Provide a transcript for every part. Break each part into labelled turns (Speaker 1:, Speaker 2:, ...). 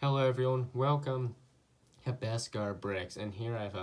Speaker 1: Hello everyone, welcome to Beskar Bricks, and here I have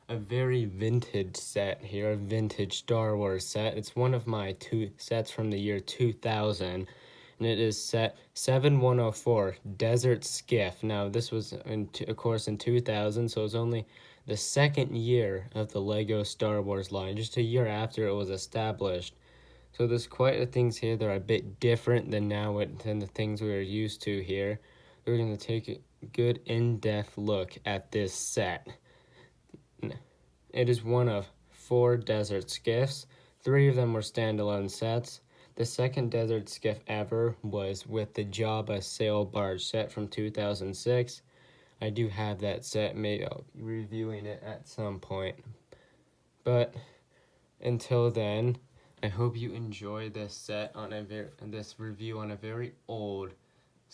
Speaker 1: a very vintage set here, a vintage Star Wars set. It's one of my two sets from the year 2000, and it is set 7104, Desert Skiff. Now this was, of course, in 2000, so it was only the second year of the LEGO Star Wars line, just a year after it was established. So there's quite a things here that are a bit different than than the things we are used to here. We're going to take a good in-depth look at this set. It is one of 4 desert skiffs. 3 of them were standalone sets. The second desert skiff ever was with the Jabba sail barge set from 2006. I do have that set, maybe I'll be reviewing it at some point. But until then, I hope you enjoy this set on this review on a very old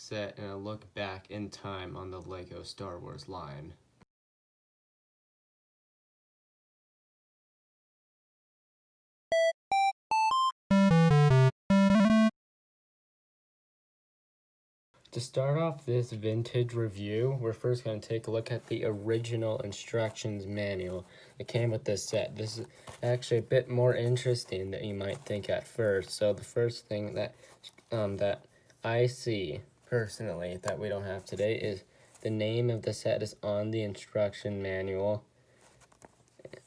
Speaker 1: set and a look back in time on the LEGO Star Wars line. To start off this vintage review, we're first going to take a look at the original instructions manual that came with this set. This is actually a bit more interesting than you might think at first. So the first thing that I see personally that we don't have today is the name of the set is on the instruction manual.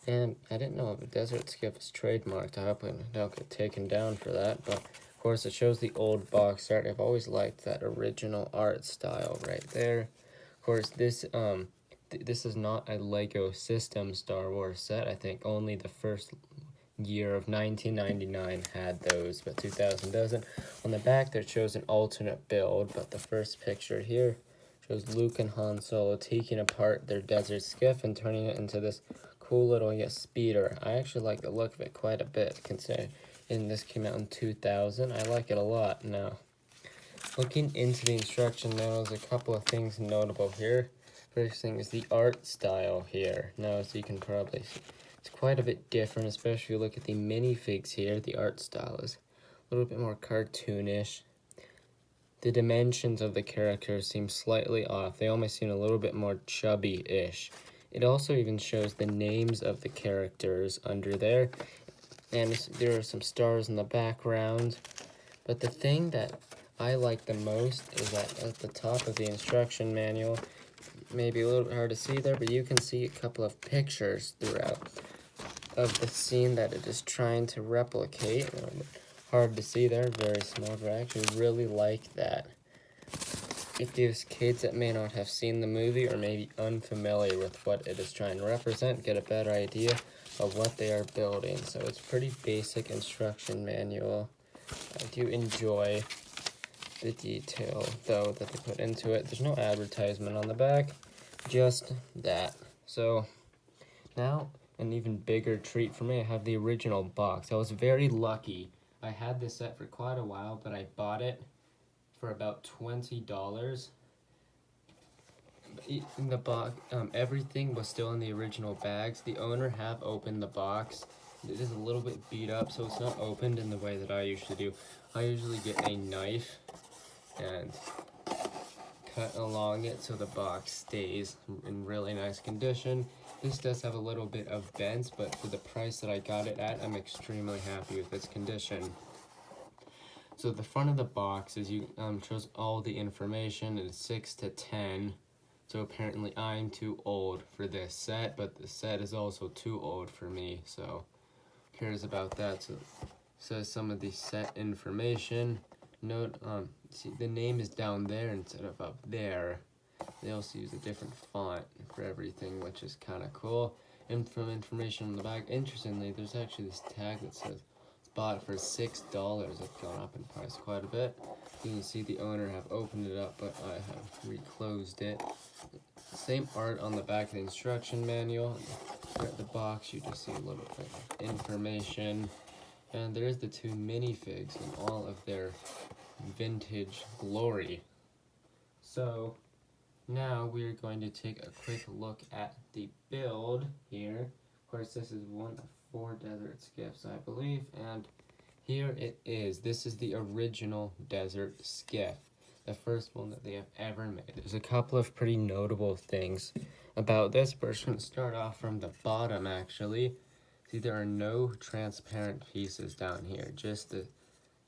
Speaker 1: And I didn't know the Desert Skiff is trademarked. I hope I don't get taken down for that. But of course, it shows the old box art. I've always liked that original art style right there. Of course, this is not a Lego System Star Wars set. I think only the first year of 1999 had those, but 2000 doesn't. On the back, there shows an alternate build, but the first picture here shows Luke and Han Solo taking apart their desert skiff and turning it into this cool little speeder. I actually like the look of it quite a bit, considering this came out in 2000. I like it a lot. Now, looking into the instruction manual, there's a couple of things notable here. First thing is the art style here. Now, as you can probably see, it's quite a bit different, especially if you look at the minifigs here. The art style is a little bit more cartoonish. The dimensions of the characters seem slightly off. They almost seem a little bit more chubby-ish. It also even shows the names of the characters under there. And there are some stars in the background. But the thing that I like the most is that at the top of the instruction manual, maybe a little bit hard to see there, but you can see a couple of pictures throughout of the scene that it is trying to replicate. Hard to see there, very small, but I actually really like that. It gives kids that may not have seen the movie or maybe unfamiliar with what it is trying to represent get a better idea of what they are building. So it's pretty basic instruction manual. I do enjoy the detail, though, that they put into it. There's no advertisement on the back, just that. So now, an even bigger treat for me, I have the original box. I was very lucky. I had this set for quite a while, but I bought it for about $20. In the box, everything was still in the original bags. The owner have opened the box. It is a little bit beat up, so it's not opened in the way that I usually do. I usually get a knife and cut along it so the box stays in really nice condition. This does have a little bit of bends, but for the price that I got it at, I'm extremely happy with its condition. So the front of the box is shows all the information. It's 6 to 10. So apparently I'm too old for this set, but the set is also too old for me. So who cares about that? So it says some of the set information. Note, see the name is down there instead of up there. They also use a different font for everything, which is kind of cool. And from information on the back, interestingly, there's actually this tag that says it's bought for $6. It's gone up in price quite a bit. You can see the owner have opened it up, but I have reclosed it. Same art on the back of the instruction manual. Here at the box, you just see a little bit of information. And there's the 2 minifigs in all of their vintage glory. So now we're going to take a quick look at the build here. Of course, this is one of 4 desert skiffs, I believe, and here it is. This is the original desert skiff. the first one that they have ever made. There's a couple of pretty notable things about this, but we're going to start off from the bottom, actually. See, there are no transparent pieces down here, just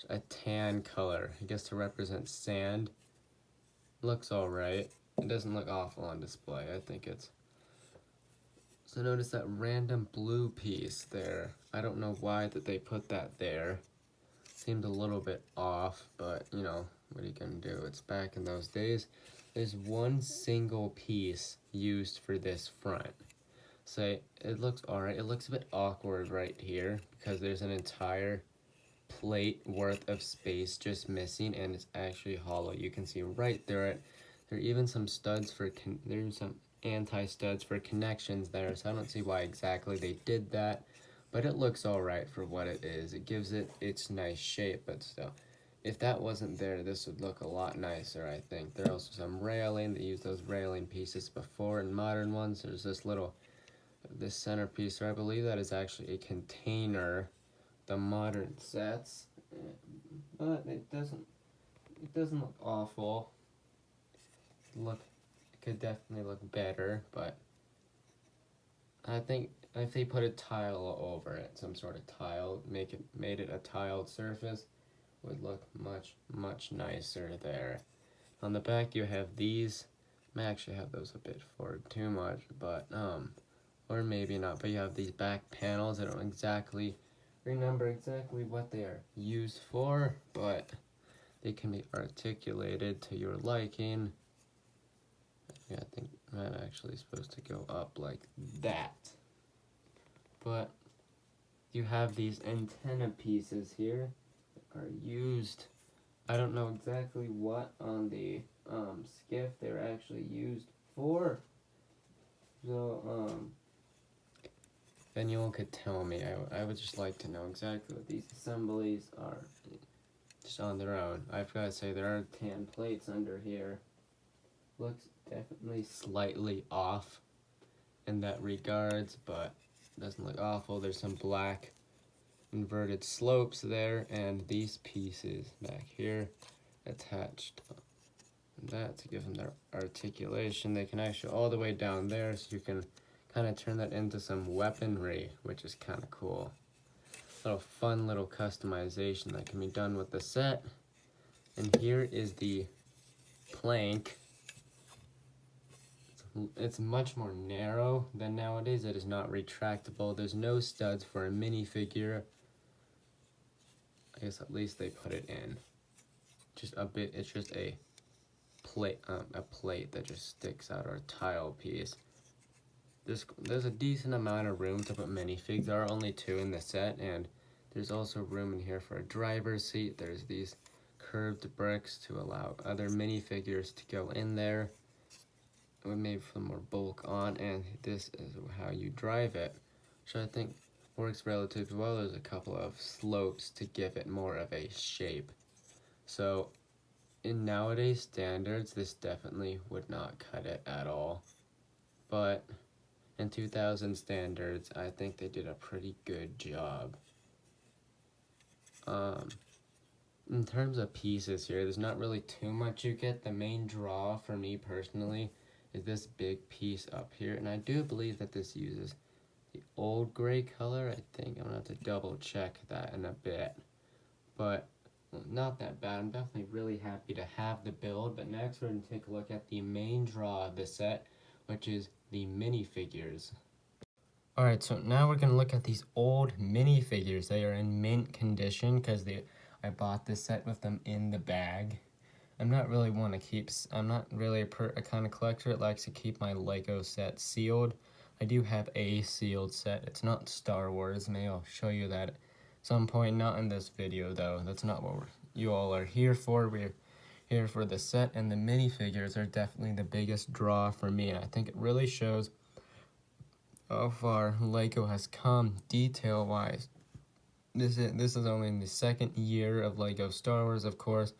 Speaker 1: a tan color, I guess to represent sand. Looks alright. It doesn't look awful on display. I think it's... So notice that random blue piece there. I don't know why that they put that there. Seemed a little bit off, but you know, what are you gonna do? It's back in those days. There's one single piece used for this front. So it looks alright. It looks a bit awkward right here because there's an entire plate worth of space just missing, and it's actually hollow. You can see right there. There are even some studs for there's some anti-studs for connections there, so I don't see why exactly they did that, but it looks alright for what it is. It gives it its nice shape, but still, if that wasn't there, this would look a lot nicer, I think. There are also some railing. They use those railing pieces before in modern ones. There's this centerpiece, or I believe that is actually a container. The modern sets, but it doesn't look awful. It could definitely look better, but I think if they put a tile over it, some sort of tile, made it a tiled surface, would look much nicer there. On the back you have these. I may actually have those a bit forward too much, but or maybe not. But you have these back panels. I don't remember exactly what they are used for, but they can be articulated to your liking. Yeah, I think I'm actually supposed to go up like that. But you have these antenna pieces here that are used. I don't know exactly what on the Skiff they're actually used for. So, if anyone could tell me, I would just like to know exactly what these assemblies are just on their own. I've got to say, there are tan plates under here. Looks definitely slightly off in that regards, but doesn't look awful. There's some black inverted slopes there, and these pieces back here attached that to give them their articulation. They can actually all the way down there, so you can kind of turn that into some weaponry, which is kind of cool. Fun little customization that can be done with the set. And here is the plank. It's much more narrow than nowadays. It is not retractable. There's no studs for a minifigure. I guess at least they put it in. Just a bit. It's just a plate that just sticks out, or a tile piece. There's a decent amount of room to put minifigs. There are only 2 in the set, and there's also room in here for a driver's seat. There's these curved bricks to allow other minifigures to go in there. It would make some more bulk on, and this is how you drive it, which I think works relatively well. There's a couple of slopes to give it more of a shape. So in nowadays standards, this definitely would not cut it at all. But in 2000 standards, I think they did a pretty good job. In terms of pieces here, there's not really too much you get. The main draw for me personally is this big piece up here, and I do believe that this uses the old gray color. I think I'm gonna have to double check that in a bit, but not that bad. I'm definitely really happy to have the build. But next we're gonna take a look at the main draw of the set, which is the minifigures. Alright, so now we're gonna look at these old minifigures. They are in mint condition because I bought this set with them in the bag. I'm not really a kind of collector that likes to keep my Lego set sealed. I do have a sealed set. It's not Star Wars. Maybe I'll show you that at some point. Not in this video, though. That's not what you all are here for. We're here for the set, and the minifigures are definitely the biggest draw for me. And I think it really shows how far Lego has come detail-wise. This is only in the 2nd year of Lego Star Wars, of course.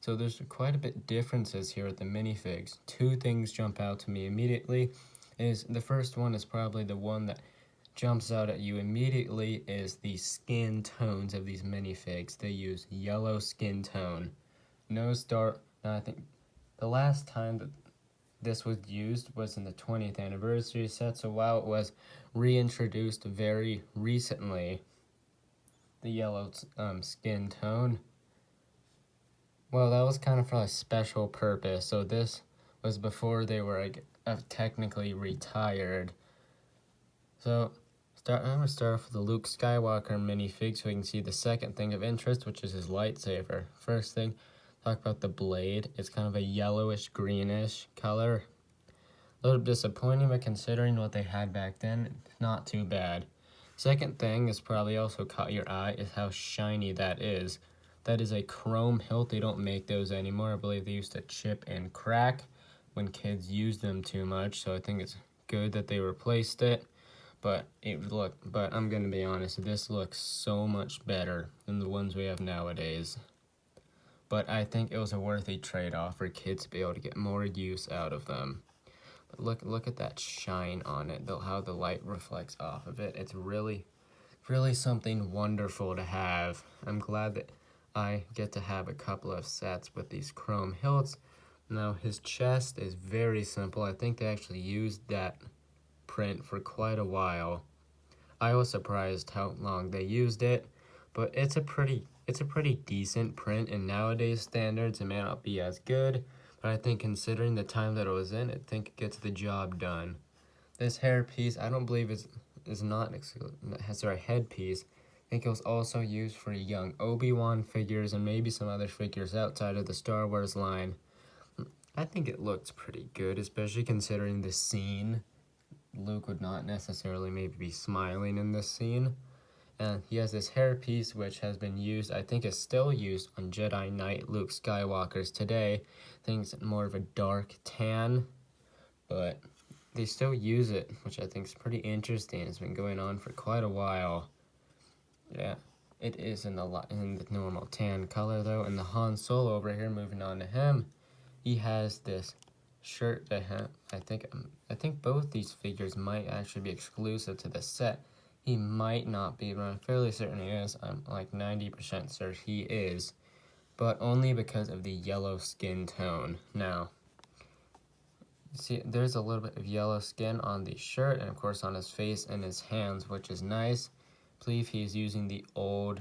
Speaker 1: So there's quite a bit differences here with the minifigs. 2 things jump out to me immediately. The first one is probably the one that jumps out at you immediately is the skin tones of these minifigs. They use yellow skin tone. Now, I think the last time that this was used was in the 20th anniversary set, so while it was reintroduced very recently, the yellow skin tone, well, that was kind of for a special purpose. So this was before they were technically retired. So I'm gonna start off with the Luke Skywalker minifig so we can see the second thing of interest, which is his lightsaber. First thing, talk about the blade. It's kind of a yellowish greenish color. A little disappointing, but considering what they had back then, not too bad. Second thing is probably also caught your eye is how shiny that is. That is a chrome hilt. They don't make those anymore. I believe they used to chip and crack when kids used them too much, so I think it's good that they replaced it. But I'm gonna be honest, this looks so much better than the ones we have nowadays. But I think it was a worthy trade-off for kids to be able to get more use out of them. But look at that shine on it, how the light reflects off of it. It's really something wonderful to have. I'm glad that I get to have a couple of sets with these chrome hilts. Now his chest is very simple. I think they actually used that print for quite a while. I was surprised how long they used it, but it's a pretty decent print. In nowadays standards, it may not be as good, but I think considering the time that it was in, I think it gets the job done. This hair piece, I don't believe is not sorry, headpiece. I think it was also used for young Obi-Wan figures and maybe some other figures outside of the Star Wars line. I think it looks pretty good, especially considering the scene. Luke would not necessarily maybe be smiling in this scene. And he has this hairpiece which has been used, I think is still used on Jedi Knight Luke Skywalkers today. I think it's more of a dark tan, but they still use it, which I think is pretty interesting. It's been going on for quite a while. Yeah, it is in the normal tan color though. And the Han Solo over here, moving on to him, he has this shirt that I think both these figures might actually be exclusive to the set. He might not be, but I'm fairly certain he is. I'm like 90% certain he is, but only because of the yellow skin tone. Now, see, there's a little bit of yellow skin on the shirt, and of course on his face and his hands, which is nice. I believe he's using the old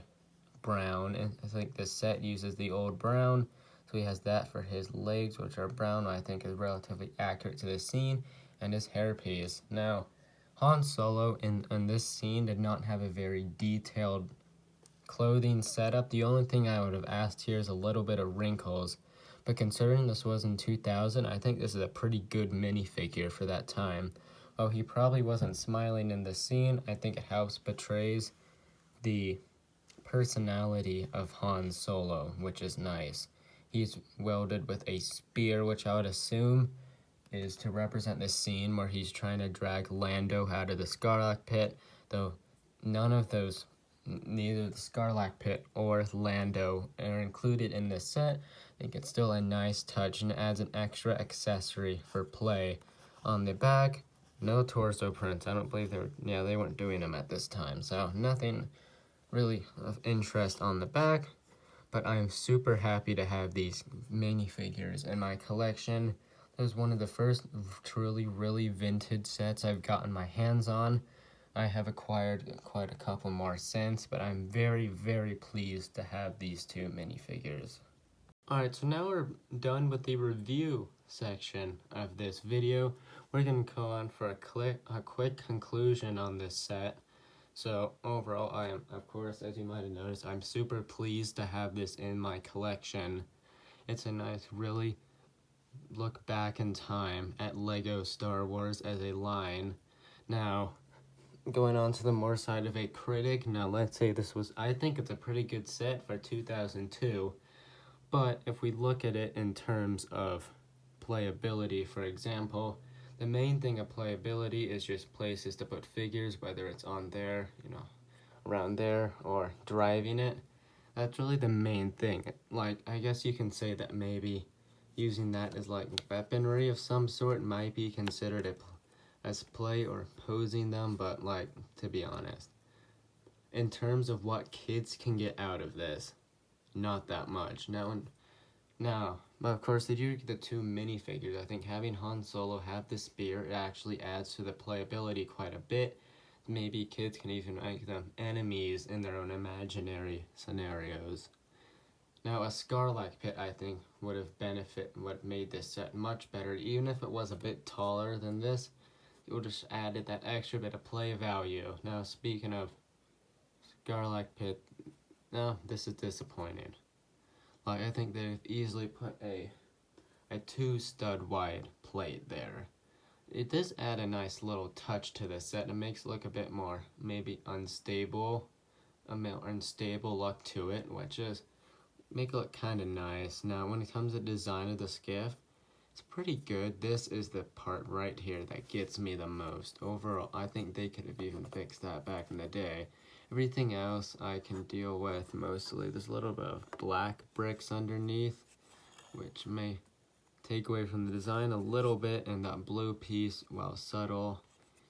Speaker 1: brown, and I think this set uses the old brown. So he has that for his legs, which are brown, I think is relatively accurate to the scene, and his hairpiece. Now, Han Solo in this scene did not have a very detailed clothing setup. The only thing I would have asked here is a little bit of wrinkles, but considering this was in 2000, I think this is a pretty good minifigure for that time. Oh, he probably wasn't smiling in the scene. I think it helps portrays the personality of Han Solo, which is nice. He's welded with a spear, which I would assume is to represent the scene where he's trying to drag Lando out of the Sarlacc pit, though neither the Sarlacc pit or Lando are included in this set. I think it's still a nice touch and adds an extra accessory for play. On the back, no torso prints. I don't believe they weren't doing them at this time, so nothing really of interest on the back. But I am super happy to have these minifigures in my collection. That was one of the first truly really vintage sets I've gotten my hands on. I have acquired quite a couple more since, but I'm very pleased to have these two minifigures. Alright, so now we're done with the review section of this video. We're going to go on for a quick conclusion on this set. So overall, I am, of course, as you might have noticed, I'm super pleased to have this in my collection. It's a nice, really look back in time at LEGO Star Wars as a line. Now, going on to the more side of a critic, now let's say I think it's a pretty good set for 2002, but if we look at it in terms of playability, for example, the main thing of playability is just places to put figures, whether it's on there, around there, or driving it. That's really the main thing. Like, I guess you can say that maybe using that as like weaponry of some sort might be considered as play or posing them, but like, to be honest, in terms of what kids can get out of this, not that much. Now, But of course, they do get the 2 minifigures. I think having Han Solo have the spear, it actually adds to the playability quite a bit. Maybe kids can even make them enemies in their own imaginary scenarios. Now, a Scar-like pit, I think, would have what made this set much better. Even if it was a bit taller than this, it would have just added that extra bit of play value. Now, speaking of Scar-like pit, no, this is disappointing. Like, I think they've easily put a 2 stud wide plate there. It does add a nice little touch to the set. It makes it look a bit more maybe unstable, a more unstable look to it, which is make it look kind of nice. Now, when it comes to design of the skiff, it's pretty good. This is the part right here that gets me the most. Overall, I think they could have even fixed that back in the day. Everything else I can deal with mostly. There's a little bit of black bricks underneath, which may take away from the design a little bit, and that blue piece, while subtle,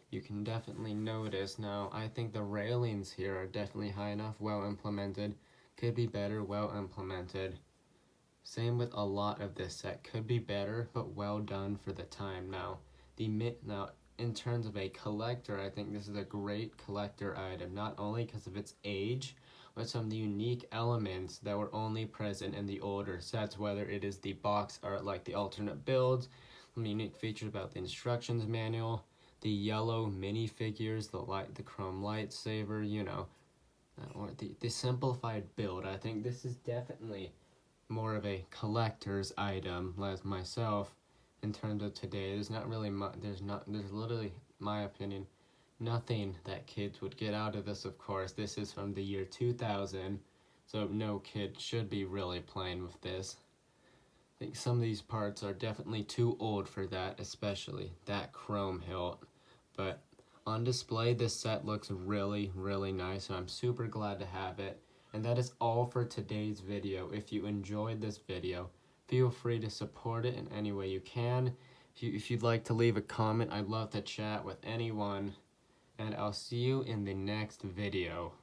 Speaker 1: you can definitely notice. Now, I think the railings here are definitely high enough, well implemented. Could be better, well implemented. Same with a lot of this set. Could be better, but well done for the time. Now, in terms of a collector, I think this is a great collector item, not only because of its age, but some of the unique elements that were only present in the older sets, whether it is the box art like the alternate builds, some unique features about the instructions manual, the yellow minifigures, the chrome lightsaber, or the simplified build. I think this is definitely more of a collector's item, as myself, in terms of today. There's literally, my opinion, nothing that kids would get out of this. Of course, this is from the year 2000, so no kid should be really playing with this. I think some of these parts are definitely too old for that, especially that chrome hilt. But on display, this set looks really, really nice, and I'm super glad to have it. And that is all for today's video. If you enjoyed this video, feel free to support it in any way you can. If you'd like to leave a comment, I'd love to chat with anyone. And I'll see you in the next video.